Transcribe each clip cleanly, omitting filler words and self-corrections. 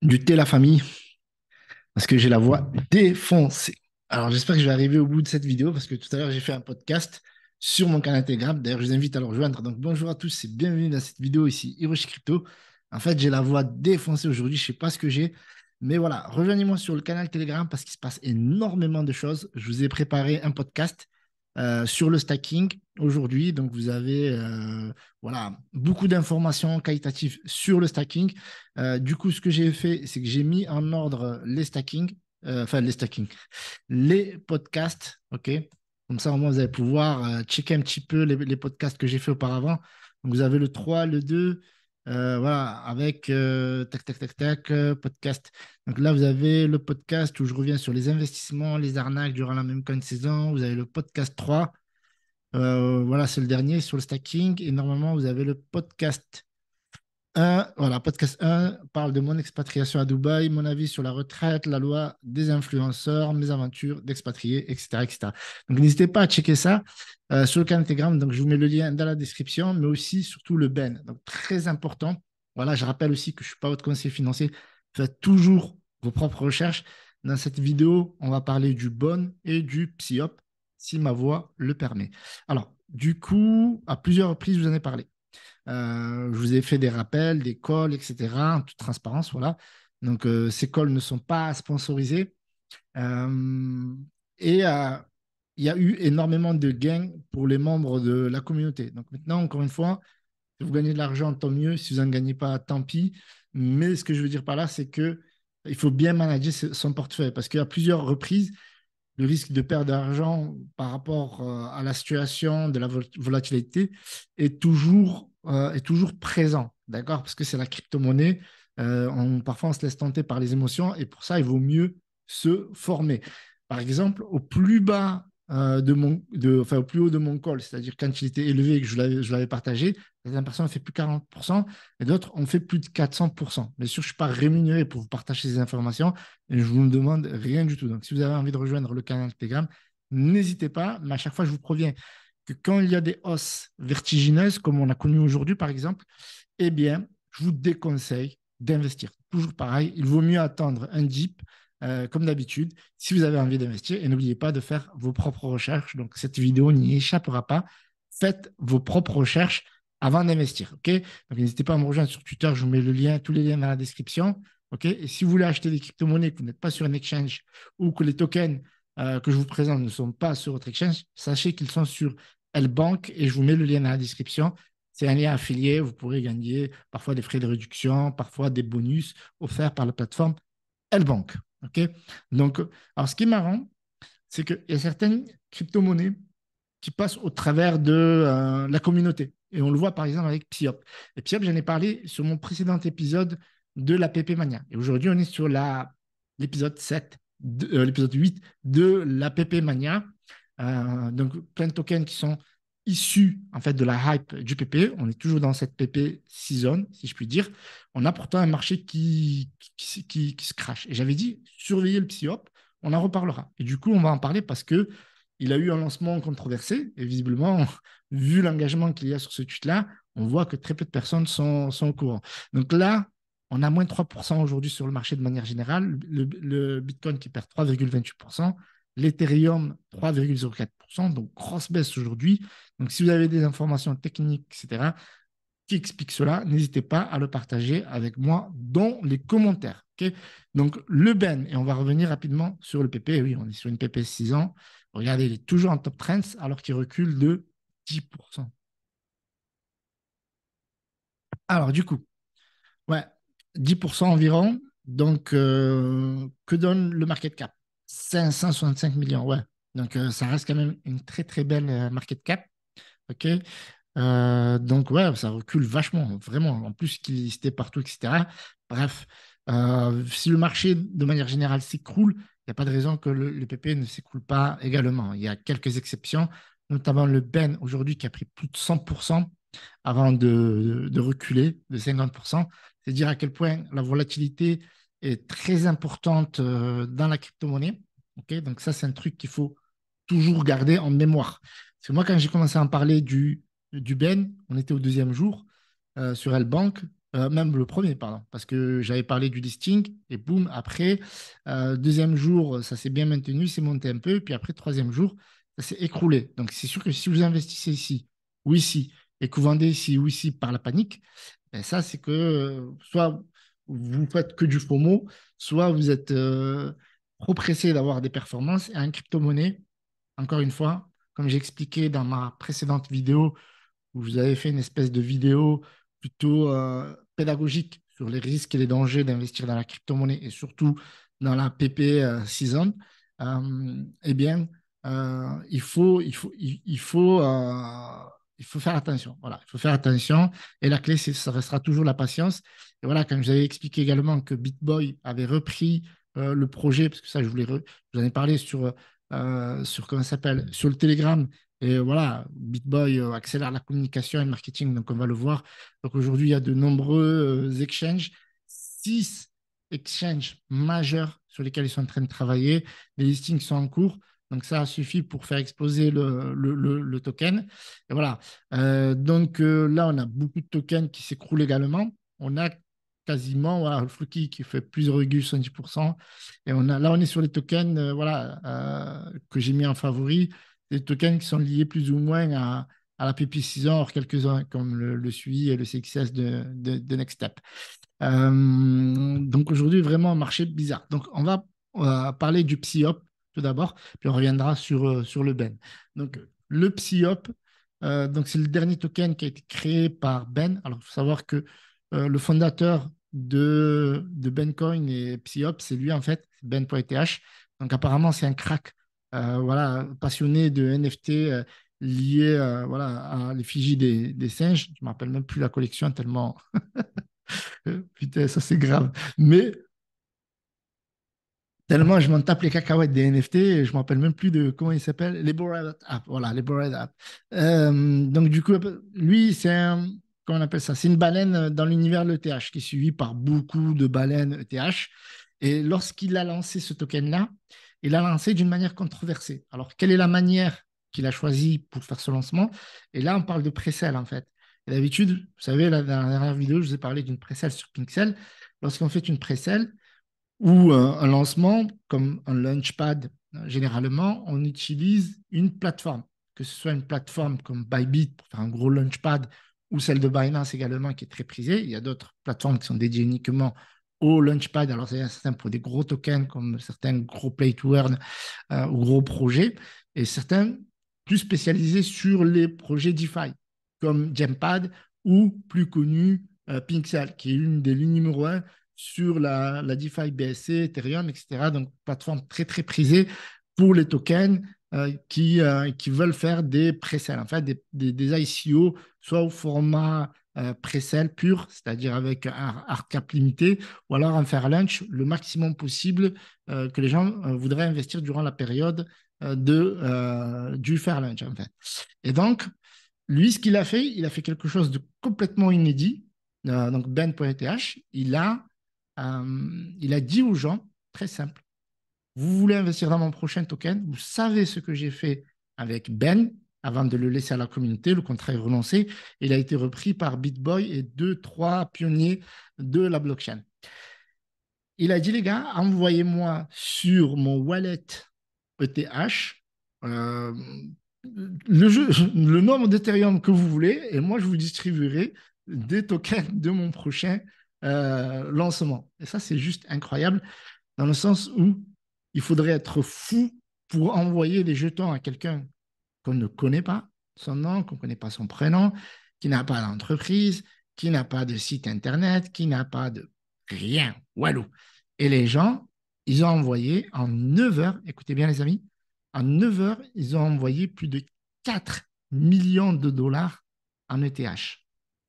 Du thé, la famille, parce que j'ai la voix défoncée. Alors, j'espère que je vais arriver au bout de cette vidéo, parce que tout à l'heure, j'ai fait un podcast sur mon canal Telegram. D'ailleurs, je vous invite à le rejoindre. Donc, bonjour à tous et bienvenue dans cette vidéo ici, Hiroshi Crypto. En fait, j'ai la voix défoncée aujourd'hui, je ne sais pas ce que j'ai. Mais voilà, rejoignez-moi sur le canal Telegram parce qu'il se passe énormément de choses. Je vous ai préparé un podcast sur le stacking aujourd'hui. Donc, vous avez voilà, beaucoup d'informations qualitatives sur le stacking. Du coup, ce que j'ai fait, c'est que j'ai mis en ordre les stacking, enfin les stacking, les podcasts, ok? Comme ça, au moins, vous allez pouvoir checker un petit peu les podcasts que j'ai fait auparavant. Donc, vous avez le 3, le 2, voilà, avec tac, tac, tac, tac, podcast. Donc là, vous avez le podcast où je reviens sur les investissements, les arnaques durant la même coin saison. Vous avez le podcast 3. Voilà, c'est le dernier sur le stacking. Et normalement, vous avez le podcast 1, voilà, podcast 1 parle de mon expatriation à Dubaï, mon avis sur la retraite, la loi des influenceurs, mes aventures d'expatriés, etc., etc. Donc, n'hésitez pas à checker ça sur le canal Telegram. Donc, je vous mets le lien dans la description, mais aussi, surtout, le Ben. Donc, très important. Voilà, je rappelle aussi que je ne suis pas votre conseiller financier. Faites toujours vos propres recherches. Dans cette vidéo, on va parler du bon et du psyop, si ma voix le permet. Alors, du coup, à plusieurs reprises, je vous en ai parlé. Je vous ai fait des rappels, des calls, etc., en toute transparence, voilà. Donc, ces calls ne sont pas sponsorisés. Euh, et il y a eu énormément de gains pour les membres de la communauté. Donc, maintenant, encore une fois, si vous gagnez de l'argent, tant mieux. Si vous n'en gagnez pas, tant pis. Mais ce que je veux dire par là, c'est que il faut bien manager son portefeuille parce qu'à plusieurs reprises, le risque de perdre d'argent par rapport à la situation de la volatilité est toujours présent, d'accord? Parce que c'est la crypto-monnaie. Parfois, on se laisse tenter par les émotions et pour ça, il vaut mieux se former. Par exemple, au plus bas enfin, au plus haut de mon call, c'est-à-dire quand il était élevé et que je l'avais partagé, certaines personnes ont fait plus de 40% et d'autres ont fait plus de 400%. Bien sûr, je ne suis pas rémunéré pour vous partager ces informations, et je vous demande rien du tout. Donc, si vous avez envie de rejoindre le canal Telegram, n'hésitez pas. Mais à chaque fois, je vous préviens que quand il y a des hausses vertigineuses, comme on a connu aujourd'hui, par exemple, eh bien, je vous déconseille d'investir. Toujours pareil, il vaut mieux attendre un dip, comme d'habitude, si vous avez envie d'investir. Et n'oubliez pas de faire vos propres recherches. Donc, cette vidéo n'y échappera pas. Faites vos propres recherches avant d'investir. OK? Donc, n'hésitez pas à me rejoindre sur Twitter. Je vous mets le lien, tous les liens dans la description. OK? Et si vous voulez acheter des crypto-monnaies, que vous n'êtes pas sur un exchange ou que les tokens que je vous présente ne sont pas sur votre exchange, sachez qu'ils sont sur L-Bank et je vous mets le lien dans la description. C'est un lien affilié. Vous pourrez gagner parfois des frais de réduction, parfois des bonus offerts par la plateforme L-Bank. OK? Donc, alors, ce qui est marrant, c'est qu'il y a certaines crypto-monnaies qui passent au travers de la communauté. Et on le voit par exemple avec Psyop. Et Psyop, j'en ai parlé sur mon précédent épisode de la PP Mania. Et aujourd'hui, on est sur l'épisode 7, l'épisode 8 de la PP Mania. Donc, plein de tokens qui sont issus en fait de la hype du PP. On est toujours dans cette PP season, si je puis dire. On a pourtant un marché qui se crache. Et j'avais dit, surveiller le Psyop, on en reparlera. Et du coup, on va en parler parce que il a eu un lancement controversé et visiblement, vu l'engagement qu'il y a sur ce tweet-là, on voit que très peu de personnes sont au courant. Donc là, on a moins de 3% aujourd'hui sur le marché de manière générale. Le Bitcoin qui perd 3,28%, l'Ethereum 3,04%, donc grosse baisse aujourd'hui. Donc si vous avez des informations techniques, etc., qui expliquent cela, n'hésitez pas à le partager avec moi dans les commentaires. Okay, donc le Ben, et on va revenir rapidement sur le PP. Oui, on est sur une PP 6 ans. Regardez, il est toujours en top trends alors qu'il recule de 10%. Alors du coup, ouais, 10% environ. Donc, que donne le market cap? 565 millions, ouais. Donc, ça reste quand même une très, très belle market cap. OK? Donc, ouais, ça recule vachement, vraiment. En plus, qu'il listait partout, etc. Bref, si le marché, de manière générale, s'écroule, il n'y a pas de raison que le PP ne s'écroule pas également. Il y a quelques exceptions, notamment le Ben aujourd'hui qui a pris plus de 100% avant de reculer de 50%. C'est dire à quel point la volatilité est très importante dans la crypto-monnaie. Ok, donc ça, c'est un truc qu'il faut toujours garder en mémoire. Parce que moi, quand j'ai commencé à en parler du Ben, on était au deuxième jour sur L-Bank. même le premier, pardon, parce que j'avais parlé du listing et boum, après, deuxième jour, ça s'est bien maintenu, c'est monté un peu, puis après, troisième jour, ça s'est écroulé. Donc, c'est sûr que si vous investissez ici ou ici et que vous vendez ici ou ici par la panique, ben ça, c'est que soit vous faites que du FOMO, soit vous êtes trop pressé d'avoir des performances et en crypto-monnaie, encore une fois, comme j'ai expliqué dans ma précédente vidéo, où vous avez fait une espèce de vidéo plutôt pédagogique sur les risques et les dangers d'investir dans la crypto-monnaie et surtout dans la PP Season, eh bien, il faut faire attention. Voilà, il faut faire attention. Et la clé, ça restera toujours la patience. Et voilà, comme je vous avais expliqué également que BitBoy avait repris le projet, parce que ça, je vous en ai parlé sur comment ça s'appelle, sur le Telegram. Et voilà, BitBoy accélère la communication et le marketing, donc on va le voir. Donc aujourd'hui, il y a de nombreux exchanges, 6 exchanges majeurs sur lesquels ils sont en train de travailler. Les listings sont en cours, donc ça suffit pour faire exploser le token. Et voilà. Là, on a beaucoup de tokens qui s'écroulent également. On a quasiment voilà, le Fluky qui fait plus de 70%. Et là, on est sur les tokens voilà, que j'ai mis en favori, des tokens qui sont liés plus ou moins à la PP600, or quelques-uns comme le SUI et le CXS de Nextstep. Donc aujourd'hui, vraiment un marché bizarre. Donc on va parler du PSYOP tout d'abord, puis on reviendra sur le Ben. Donc le PSYOP, donc c'est le dernier token qui a été créé par Ben. Alors il faut savoir que le fondateur de Bencoin et PSYOP, c'est lui en fait, Ben.eth. Donc apparemment c'est un crack, voilà, passionné de NFT liés voilà, à l'effigie des singes. Je ne me rappelle même plus la collection tellement putain, ça c'est grave. Mais tellement je m'en tape les cacahuètes des NFT, je ne me rappelle même plus de comment il s'appelle. Les Bored App. Voilà, les Bored App. Donc du coup, lui, comment on appelle ça? C'est une baleine dans l'univers de l'ETH qui est suivi par beaucoup de baleines ETH. Et lorsqu'il a lancé ce token-là, il l'a lancé d'une manière controversée. Alors, quelle est la manière qu'il a choisie pour faire ce lancement? Et là, on parle de pré-sale en fait. Et d'habitude, vous savez, dans la dernière vidéo, je vous ai parlé d'une pré-sale sur Pixel. Lorsqu'on fait une pré-sale, ou un lancement, comme un launchpad, généralement, on utilise une plateforme, que ce soit une plateforme comme Bybit pour faire un gros launchpad ou celle de Binance également qui est très prisée. Il y a d'autres plateformes qui sont dédiées uniquement au launchpad. Alors, c'est certain pour des gros tokens comme certains gros play to earn ou gros projets et certains plus spécialisés sur les projets DeFi comme Gempad ou plus connu Pixel qui est une des lignes numéro un sur la DeFi BSC, Ethereum, etc. Donc, plateforme très, très prisée pour les tokens qui veulent faire des pré-sales, en fait, des ICO, soit au format pré-sale pur, c'est-à-dire avec un hard cap limité, ou alors en faire lunch le maximum possible que les gens voudraient investir durant la période du fair lunch, en fait. Et donc, lui, ce qu'il a fait, il a fait quelque chose de complètement inédit. Donc, Ben.eth, il a dit aux gens, très simple, vous voulez investir dans mon prochain token, vous savez ce que j'ai fait avec Ben avant de le laisser à la communauté, le contrat est renoncé, il a été repris par BitBoy et deux, trois pionniers de la blockchain. Il a dit, les gars, envoyez-moi sur mon wallet ETH euh, le nombre d'Ethereum que vous voulez et moi, je vous distribuerai des tokens de mon prochain lancement. Et ça, c'est juste incroyable dans le sens où il faudrait être fou pour envoyer des jetons à quelqu'un qu'on ne connaît pas, son nom, qu'on ne connaît pas son prénom, qui n'a pas d'entreprise, qui n'a pas de site internet, qui n'a pas de rien. Walou. Et les gens, ils ont envoyé en 9 heures, écoutez bien les amis, en 9 heures, ils ont envoyé plus de 4 millions de dollars en ETH.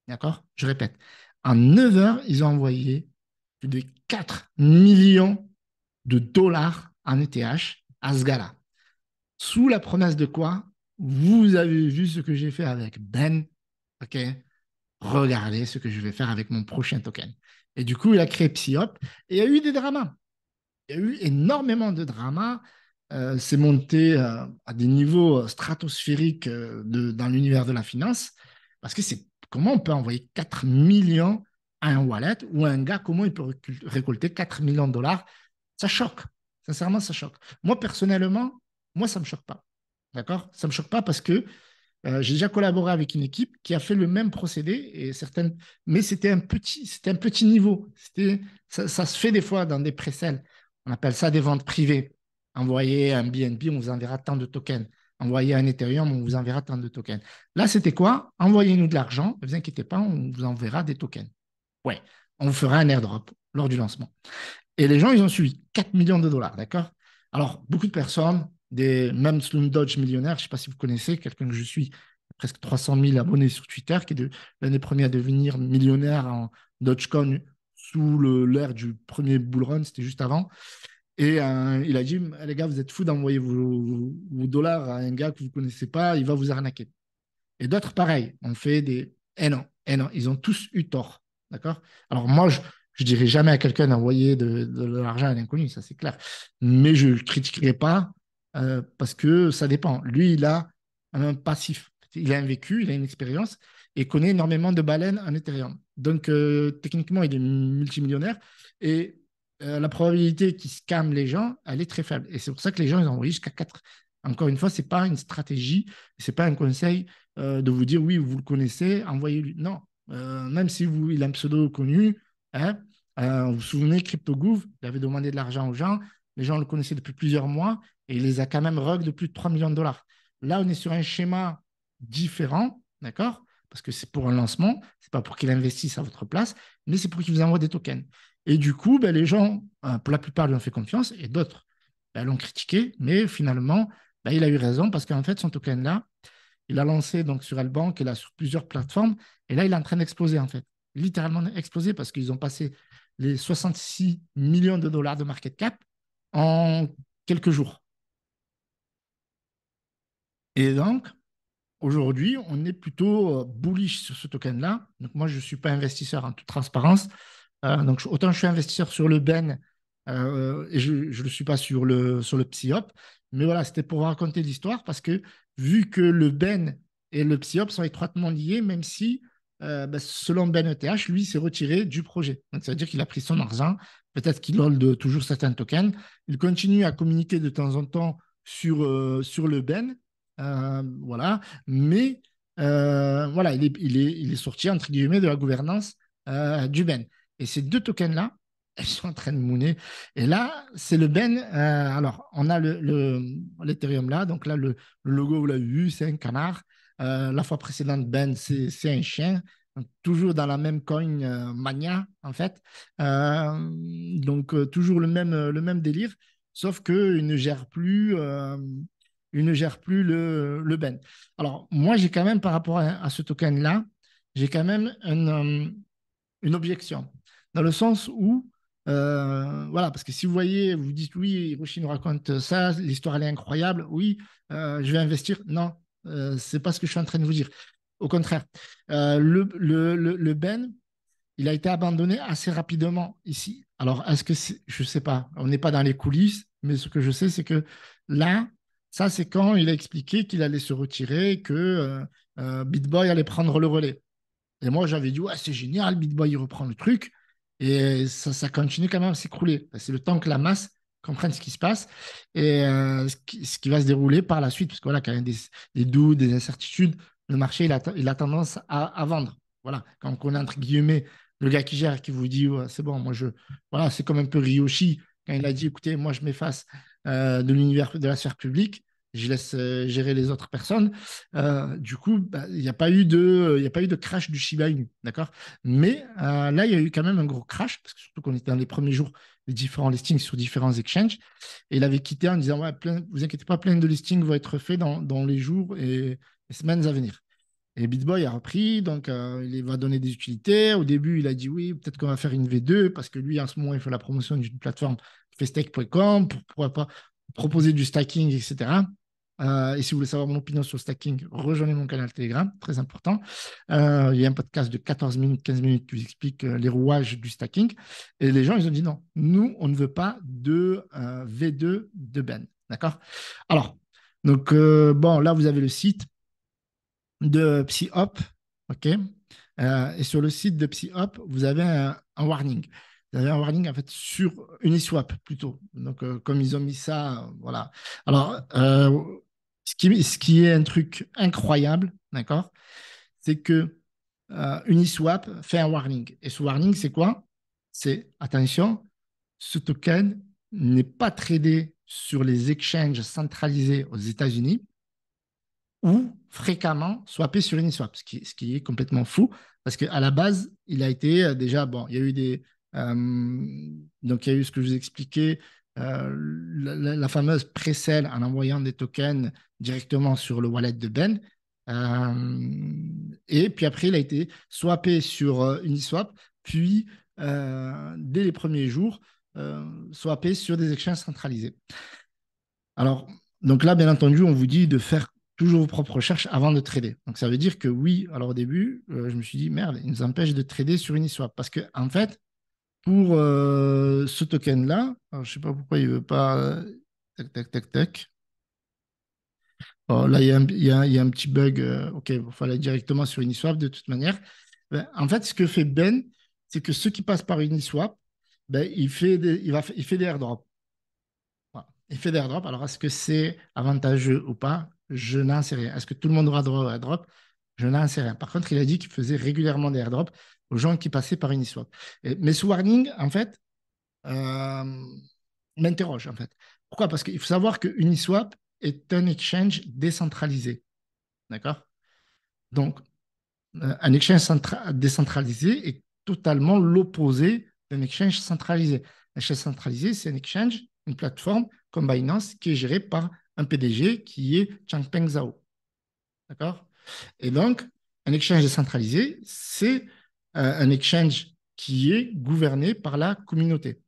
D'accord? Je répète. En 9 heures, ils ont envoyé plus de 4 millions de dollars en ETH à ce gars-là. Sous la promesse de quoi? Vous avez vu ce que j'ai fait avec Ben. OK? Regardez ce que je vais faire avec mon prochain token. Et du coup, il a créé Psyop. Et il y a eu des dramas. Il y a eu énormément de dramas. C'est monté à des niveaux stratosphériques dans l'univers de la finance. Parce que c'est comment on peut envoyer 4 millions à un wallet ou un gars, comment il peut récolter 4 millions de dollars? Ça choque. Sincèrement, ça choque. Moi, personnellement, moi, ça ne me choque pas. D'accord? Ça ne me choque pas parce que j'ai déjà collaboré avec une équipe qui a fait le même procédé, et certaines, mais c'était un petit niveau. Ça se fait des fois dans des pré-sales. On appelle ça des ventes privées. Envoyer un BNB, on vous enverra tant de tokens. Envoyer un Ethereum, on vous enverra tant de tokens. Là, c'était quoi? Envoyez-nous de l'argent, ne vous inquiétez pas, on vous enverra des tokens. Ouais, on vous fera un airdrop lors du lancement. Et les gens, ils ont suivi 4 millions de dollars, d'accord? Alors, beaucoup de personnes, même Slum Dodge millionnaire, je ne sais pas si vous connaissez, quelqu'un que je suis, presque 300 000 abonnés sur Twitter, qui est l'année première à devenir millionnaire en Dogecoin sous l'ère du premier bull run, c'était juste avant. Et il a dit, les gars, vous êtes fous d'envoyer vos dollars à un gars que vous ne connaissez pas, il va vous arnaquer. Et d'autres, pareil, on fait des. Eh non, ils ont tous eu tort. D'accord? Alors, moi, je ne dirais jamais à quelqu'un d'envoyer de l'argent à un inconnu, ça c'est clair. Mais je ne critiquerai pas parce que ça dépend. Lui, il a un passif. Il a un vécu, il a une expérience et connaît énormément de baleines en Ethereum. Donc, techniquement, il est multimillionnaire et la probabilité qu'il scamme les gens, elle est très faible. Et c'est pour ça que les gens, ils ont envoyé jusqu'à 4. Encore une fois, ce n'est pas une stratégie, ce n'est pas un conseil de vous dire oui, vous le connaissez, envoyez-lui. Non, même si il a un pseudo connu, hein, vous vous souvenez, CryptoGouv, il avait demandé de l'argent aux gens, les gens le connaissaient depuis plusieurs mois et il les a quand même rug de plus de 3 millions de dollars. Là, on est sur un schéma différent, d'accord? Parce que c'est pour un lancement, c'est pas pour qu'il investisse à votre place, mais c'est pour qu'il vous envoie des tokens. Et du coup, ben, les gens, pour la plupart, lui ont fait confiance et d'autres ben, l'ont critiqué, mais finalement, ben, il a eu raison parce qu'en fait, son token-là, il a lancé donc sur Albank, il a sur plusieurs plateformes. Et là, il est en train d'exploser, en fait. Littéralement exploser parce qu'ils ont passé les 66 millions de dollars de market cap en quelques jours. Et donc, aujourd'hui, on est plutôt bullish sur ce token-là. Donc, moi, je ne suis pas investisseur en toute transparence. Donc, autant je suis investisseur sur le BEN et je ne le suis pas sur le PSYOP. Mais voilà, c'était pour raconter l'histoire parce que vu que le BEN et le PSYOP sont étroitement liés, même si, selon Ben ETH, lui, s'est retiré du projet. Donc, ça veut dire qu'il a pris son argent. Peut-être qu'il hold toujours certains tokens. Il continue à communiquer de temps en temps sur le BEN. Voilà. Mais voilà, il est sorti, entre guillemets, de la gouvernance du BEN. Et ces deux tokens-là, elles sont en train de mooner. Et là, c'est le Ben. Alors, on a l'Ethereum là. Donc là, le logo, vous l'avez vu, c'est un canard. La fois précédente, Ben, c'est un chien. Donc, toujours dans la même coin mania, en fait. Donc, toujours le même délire. Sauf qu'il ne gère plus, il ne gère plus le Ben. Alors, moi, j'ai quand même, par rapport à ce token-là, j'ai quand même une objection. Dans le sens où, voilà, parce que si vous voyez, vous dites oui, Hiroshi nous raconte ça, l'histoire elle est incroyable, oui, je vais investir. Non, c'est pas ce que je suis en train de vous dire. Au contraire, le Ben, il a été abandonné assez rapidement ici. Alors, est-ce que c'est, je sais pas, on n'est pas dans les coulisses, mais ce que je sais, c'est que là, ça, c'est quand il a expliqué qu'il allait se retirer, que BitBoy allait prendre le relais. Et moi, j'avais dit, ouais, c'est génial, BitBoy, il reprend le truc. Et ça continue quand même à s'écrouler. C'est le temps que la masse comprenne ce qui se passe et ce qui va se dérouler par la suite. Parce que voilà, quand il y a des doutes, des incertitudes, le marché, il a tendance à vendre. Voilà, quand on connaît, entre guillemets, le gars qui gère, qui vous dit, ouais, c'est bon, moi, voilà, c'est comme un peu Ryoshi, quand il a dit, écoutez, moi, je m'efface de l'univers de la sphère publique, je laisse gérer les autres personnes. Du coup, bah, il n'y a pas eu de crash du Shiba Inu, d'accord? Mais là, il y a eu quand même un gros crash, parce que surtout qu'on était dans les premiers jours des différents listings sur différents exchanges. Et il avait quitté en disant, ouais, vous inquiétez pas, plein de listings vont être faits dans les jours et les semaines à venir. Et BitBoy a repris, donc il va donner des utilités. Au début, il a dit oui, peut-être qu'on va faire une V2, parce que lui, en ce moment, il fait la promotion d'une plateforme qui fait stake.com pour pourquoi pas proposer du stacking, etc. Et si vous voulez savoir mon opinion sur le stacking, rejoignez mon canal Telegram, très important. Il y a un podcast de 14 minutes, 15 minutes qui vous explique les rouages du stacking. Et les gens, ils ont dit non, nous, on ne veut pas de V2 de Ben. D'accord? Alors, donc, bon, là, vous avez le site de PsyHop, ok? Et sur le site de PsyHop, vous avez un warning. Vous avez un warning en fait sur Uniswap plutôt. Donc, comme ils ont mis ça, voilà. Alors, ce qui est un truc incroyable, d'accord, c'est que Uniswap fait un warning. Et ce warning, c'est quoi? C'est attention, ce token n'est pas tradé sur les exchanges centralisés aux États-Unis ou fréquemment swappé sur Uniswap, ce qui est complètement fou parce qu'à la base, il a été déjà, bon, il y a eu donc il y a eu ce que je vous expliquais, la fameuse pré-sell en envoyant des tokens directement sur le wallet de Ben. Et puis après, il a été swappé sur Uniswap, puis dès les premiers jours, swappé sur des exchanges centralisés. Alors, donc là, bien entendu, on vous dit de faire toujours vos propres recherches avant de trader. Donc, ça veut dire que oui, alors au début, je me suis dit, merde, il nous empêche de trader sur Uniswap. Parce que, en fait, pour ce token-là, alors, je ne sais pas pourquoi il ne veut pas. Tac, tac, tac, tac. Oh, là, il y a un petit bug. OK, il faut aller directement sur Uniswap de toute manière. Ben, en fait, ce que fait Ben, c'est que ceux qui passent par Uniswap, ben, il fait des airdrops. Voilà. Effet d'airdrop. Alors, est-ce que c'est avantageux ou pas? Je n'en sais rien. Est-ce que tout le monde aura droit au airdrop? Je n'en sais rien. Par contre, il a dit qu'il faisait régulièrement des airdrops aux gens qui passaient par Uniswap. Mais ce warning, en fait, euh, m'interroge, en fait. Pourquoi? Parce qu'il faut savoir que Uniswap est un exchange décentralisé. D'accord? Donc, un exchange décentralisé est totalement l'opposé d'un exchange centralisé. Un exchange centralisé, c'est un exchange, une plateforme comme Binance qui est gérée par un PDG qui est Changpeng Zhao. D'accord? Et donc, un exchange décentralisé, c'est un exchange qui est gouverné par la communauté,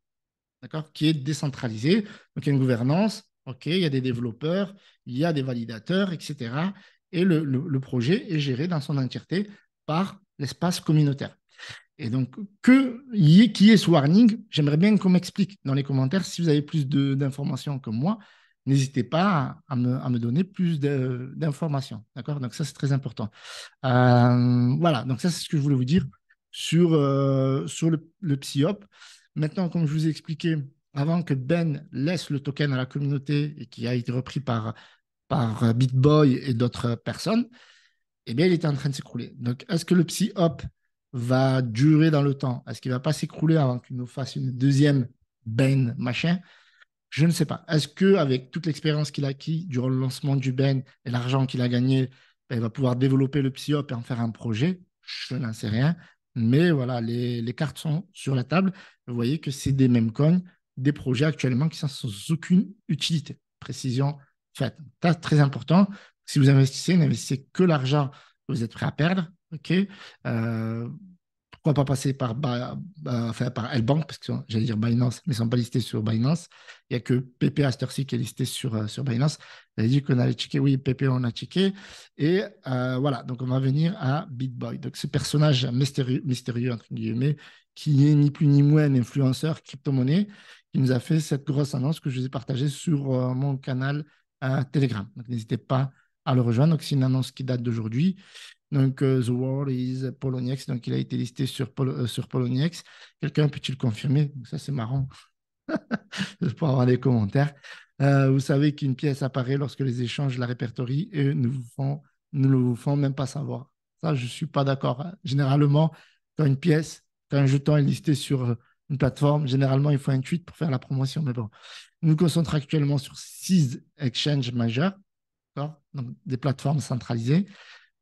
d'accord? Qui est décentralisé. Donc, il y a une gouvernance, OK, il y a des développeurs, il y a des validateurs, etc. Et le projet est géré dans son entièreté par l'espace communautaire. Et donc, qui est ce warning? J'aimerais bien qu'on m'explique dans les commentaires. Si vous avez plus d'informations que moi, n'hésitez pas à me donner plus d'informations. D'accord? Donc, ça, c'est très important. Voilà. Donc, ça, c'est ce que je voulais vous dire sur le PsyOp. Maintenant, comme je vous ai expliqué, avant que Ben laisse le token à la communauté et qui a été repris par BitBoy et d'autres personnes, eh bien, il était en train de s'écrouler. Donc, est-ce que le psy-hop va durer dans le temps? Est-ce qu'il ne va pas s'écrouler avant qu'il nous fasse une deuxième Ben machin? Je ne sais pas. Est-ce qu'avec toute l'expérience qu'il a acquis durant le lancement du Ben et l'argent qu'il a gagné, ben, il va pouvoir développer le psy-hop et en faire un projet? Je n'en sais rien. Mais voilà, les cartes sont sur la table. Vous voyez que c'est des mêmes coins, des projets actuellement qui sont sans aucune utilité. Précision faite. Ça, très important. Si vous investissez, n'investissez que l'argent que vous êtes prêt à perdre. OK? Euh, Pourquoi pas passer enfin, par L-Bank, parce que j'allais dire Binance, mais ils ne sont pas listés sur Binance. Il n'y a que PP à cette heure-ci qui est listé sur Binance. J'avais dit qu'on allait checker, oui, PP, on a checké. Et voilà, donc on va venir à BitBoy. Donc ce personnage mystérieux, entre guillemets, qui n'est ni plus ni moins un influenceur crypto-monnaie, qui nous a fait cette grosse annonce que je vous ai partagée sur mon canal Telegram. Donc n'hésitez pas à le rejoindre. Donc c'est une annonce qui date d'aujourd'hui. Donc, The World is Poloniex. Donc, il a été listé sur Poloniex. Quelqu'un peut-il le confirmer? Ça, c'est marrant pour avoir des commentaires. Vous savez qu'une pièce apparaît lorsque les échanges la répertorient et ne le font même pas savoir. Ça, je ne suis pas d'accord, hein. Généralement, quand un jeton est listé sur une plateforme, généralement, il faut un tweet pour faire la promotion. Mais bon, nous nous concentrons actuellement sur 6 exchanges majeurs, d'accord? Donc, des plateformes centralisées.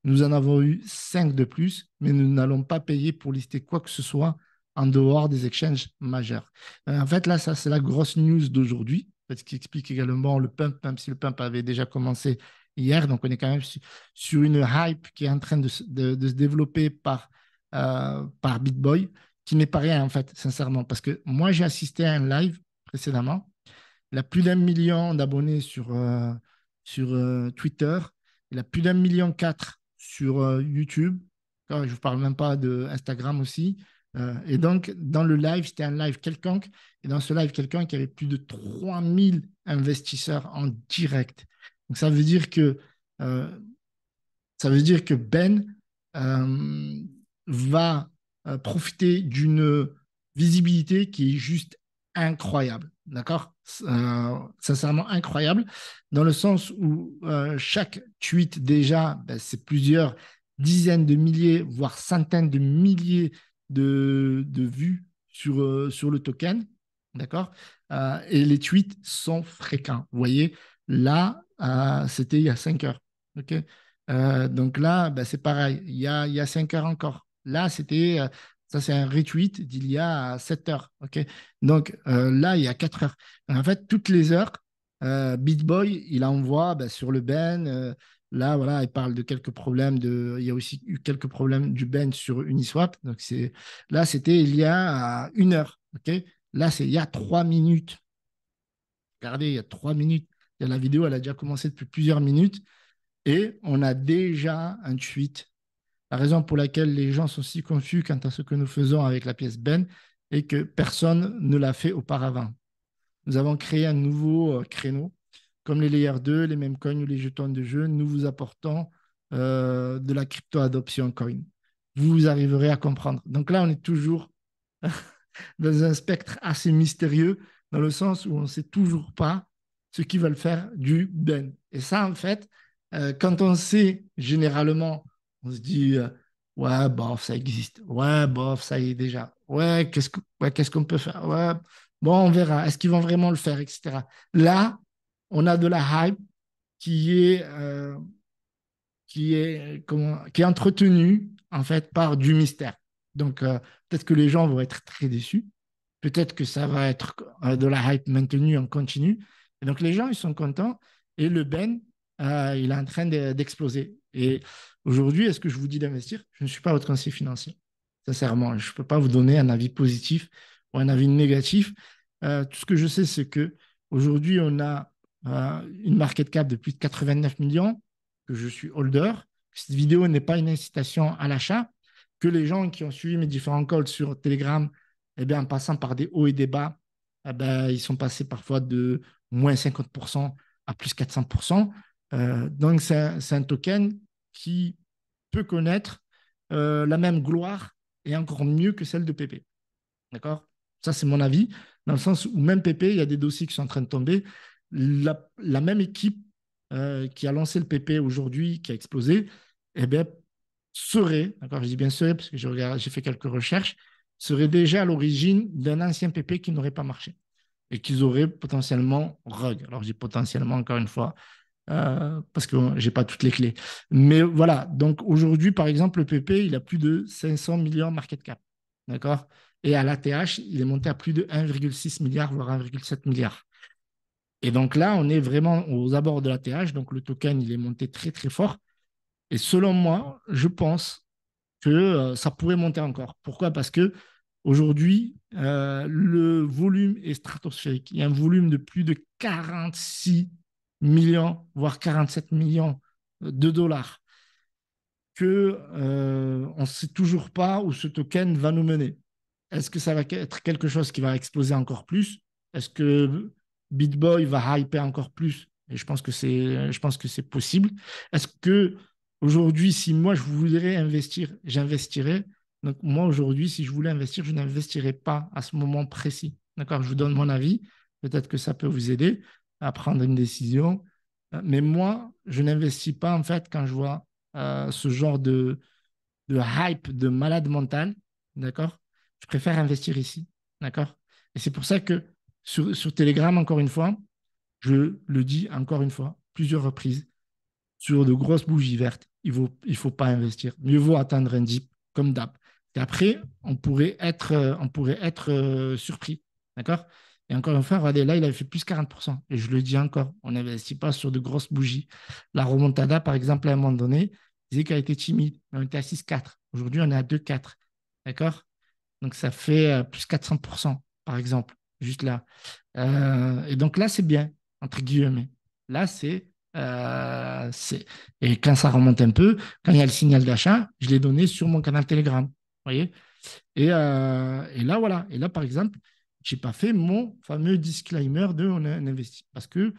Nous en avons eu 5 de plus, mais nous n'allons pas payer pour lister quoi que ce soit en dehors des exchanges majeurs. En fait, là, ça, c'est la grosse news d'aujourd'hui, ce qui explique également le pump, même si le pump avait déjà commencé hier. Donc, on est quand même sur une hype qui est en train de se développer par BitBoy, qui n'est pas rien, en fait, sincèrement. Parce que moi, j'ai assisté à un live précédemment. Il a plus d'1 million d'abonnés sur Twitter. Il a plus d'1,4 million sur YouTube. Je ne vous parle même pas de Instagram aussi. Et donc, dans le live, c'était un live quelconque. Et dans ce live quelconque, il y avait plus de 3000 investisseurs en direct. Donc, euh, ça veut dire que Ben, euh, va profiter d'une visibilité qui est juste incroyable. D'accord? Sincèrement incroyable, dans le sens où chaque tweet, déjà, ben, c'est plusieurs dizaines de milliers, voire centaines de milliers de vues sur le token. D'accord? Et les tweets sont fréquents. Vous voyez, là, c'était il y a 5 heures. OK? Donc là, ben, c'est pareil. Il y a 5 heures encore. Là, ça, c'est un retweet d'il y a 7 heures. OK? Donc là, il y a 4 heures. En fait, toutes les heures, BitBoy, il envoie ben, sur le Ben. Là, voilà, il parle de quelques problèmes. Il y a aussi eu quelques problèmes du Ben sur Uniswap. Donc, là, c'était il y a 1 heure. OK? Là, c'est il y a 3 minutes. Regardez, il y a 3 minutes. La vidéo, elle a déjà commencé depuis plusieurs minutes. Et on a déjà un tweet. La raison pour laquelle les gens sont si confus quant à ce que nous faisons avec la pièce Ben est que personne ne l'a fait auparavant. Nous avons créé un nouveau créneau. Comme les Layer 2, les mêmes coins ou les jetons de jeu, nous vous apportons de la crypto adoption coin. Vous arriverez à comprendre. Donc là, on est toujours dans un spectre assez mystérieux, dans le sens où on ne sait toujours pas ce qu'ils veulent faire du Ben. Et ça, en fait, quand on sait, généralement, on se dit, ouais, bof, ça existe. Ouais, bof, ça y est déjà. Ouais, qu'est-ce qu'on peut faire? Ouais, bon, on verra. Est-ce qu'ils vont vraiment le faire, etc. Là, on a de la hype qui est, qui est entretenue, en fait, par du mystère. Donc, peut-être que les gens vont être très déçus. Peut-être que ça va être de la hype maintenue en continu. Et donc, les gens, ils sont contents. Et le Ben, il est en train d'exploser. Et aujourd'hui, est-ce que je vous dis d'investir? Je ne suis pas votre conseiller financier. Sincèrement, je ne peux pas vous donner un avis positif ou un avis négatif. Tout ce que je sais, c'est que aujourd'hui, on a une market cap de plus de 89 millions, que je suis holder. Cette vidéo n'est pas une incitation à l'achat, que les gens qui ont suivi mes différents calls sur Telegram, eh bien, en passant par des hauts et des bas, eh ben, ils sont passés parfois de moins 50% à plus 400%. Donc, c'est un token qui peut connaître la même gloire et encore mieux que celle de PP. D'accord? Ça, c'est mon avis, dans le sens où même PP, il y a des dossiers qui sont en train de tomber. La même équipe qui a lancé le PP aujourd'hui, qui a explosé, eh bien, serait, d'accord, je dis bien serait, parce que j'ai fait quelques recherches, serait déjà à l'origine d'un ancien PP qui n'aurait pas marché et qu'ils auraient potentiellement rug. Alors, je dis potentiellement, encore une fois, parce que je n'ai pas toutes les clés. Mais voilà, donc aujourd'hui, par exemple, le PP, il a plus de 500 millions market cap. D'accord? Et à l'ATH, il est monté à plus de 1,6 milliard, voire 1,7 milliard. Et donc là, on est vraiment aux abords de l'ATH. Donc le token, il est monté très, très fort. Et selon moi, je pense que ça pourrait monter encore. Pourquoi? Parce que aujourd'hui, le volume est stratosphérique. Il y a un volume de plus de 46 millions, voire 47 millions de dollars que on ne sait toujours pas où ce token va nous mener. Est-ce que ça va être quelque chose qui va exploser encore plus? Est-ce que BitBoy va hyper encore plus? Et je pense que c'est possible. Est-ce que aujourd'hui, si moi je voudrais investir, j'investirais. Donc moi aujourd'hui, si je voulais investir, je n'investirais pas à ce moment précis. D'accord? Je vous donne mon avis. Peut-être que ça peut vous aider à prendre une décision. Mais moi, je n'investis pas en fait quand je vois ce genre de hype de malade mental, d'accord? Je préfère investir ici, d'accord? Et c'est pour ça que sur Telegram, encore une fois, je le dis encore une fois, plusieurs reprises, sur de grosses bougies vertes, il faut pas investir. Mieux vaut attendre un dip comme d'hab. Et après, on pourrait être surpris, d'accord? Et encore une fois, regardez, là, il avait fait plus 40%. Et je le dis encore, on n'investit pas sur de grosses bougies. La remontada, par exemple, à un moment donné, disait qu'elle était timide. On était à 6,4. Aujourd'hui, on est à 2,4. D'accord? Donc, ça fait plus 400%, par exemple, juste là. Et donc là, c'est bien, entre guillemets. Là, c'est. Et quand ça remonte un peu, quand il y a le signal d'achat, je l'ai donné sur mon canal Telegram. Vous voyez? Et là, voilà. Et là, par exemple, je n'ai pas fait mon fameux disclaimer de on a investi. Parce que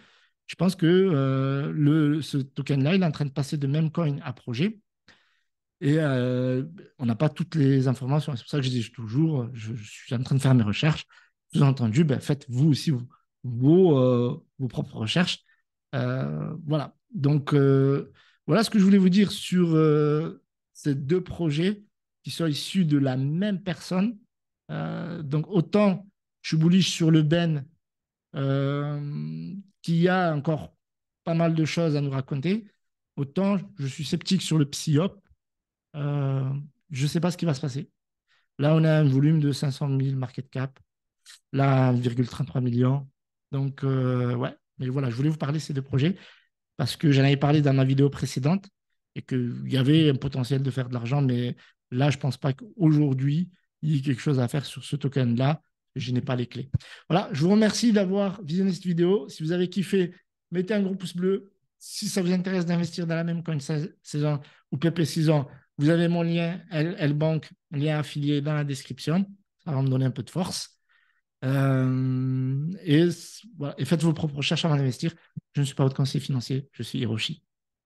je pense que ce token-là, il est en train de passer de même coin à projet. Et on n'a pas toutes les informations. C'est pour ça que je dis toujours, je suis en train de faire mes recherches. Sous-entendu, ben, faites vous aussi vos propres recherches. Voilà. Donc, voilà ce que je voulais vous dire sur ces deux projets qui sont issus de la même personne. Donc, autant je suis bullish sur le Ben, qui a encore pas mal de choses à nous raconter, autant je suis sceptique sur le Psyop. Euh, je ne sais pas ce qui va se passer. Là, on a un volume de 500 000 market cap. Là, 1,33 million. Donc, ouais. Mais voilà, je voulais vous parler de ces deux projets parce que j'en avais parlé dans ma vidéo précédente et qu'il y avait un potentiel de faire de l'argent. Mais là, je ne pense pas qu'aujourd'hui, il y ait quelque chose à faire sur ce token-là. Je n'ai pas les clés. Voilà, je vous remercie d'avoir visionné cette vidéo. Si vous avez kiffé, mettez un gros pouce bleu. Si ça vous intéresse d'investir dans la même coin saison ou PP6 ans, vous avez mon lien L-Bank, lien affilié dans la description. Ça va me donner un peu de force. Et, voilà. Et faites vos propres recherches avant d'investir. Je ne suis pas votre conseiller financier, je suis Hiroshi.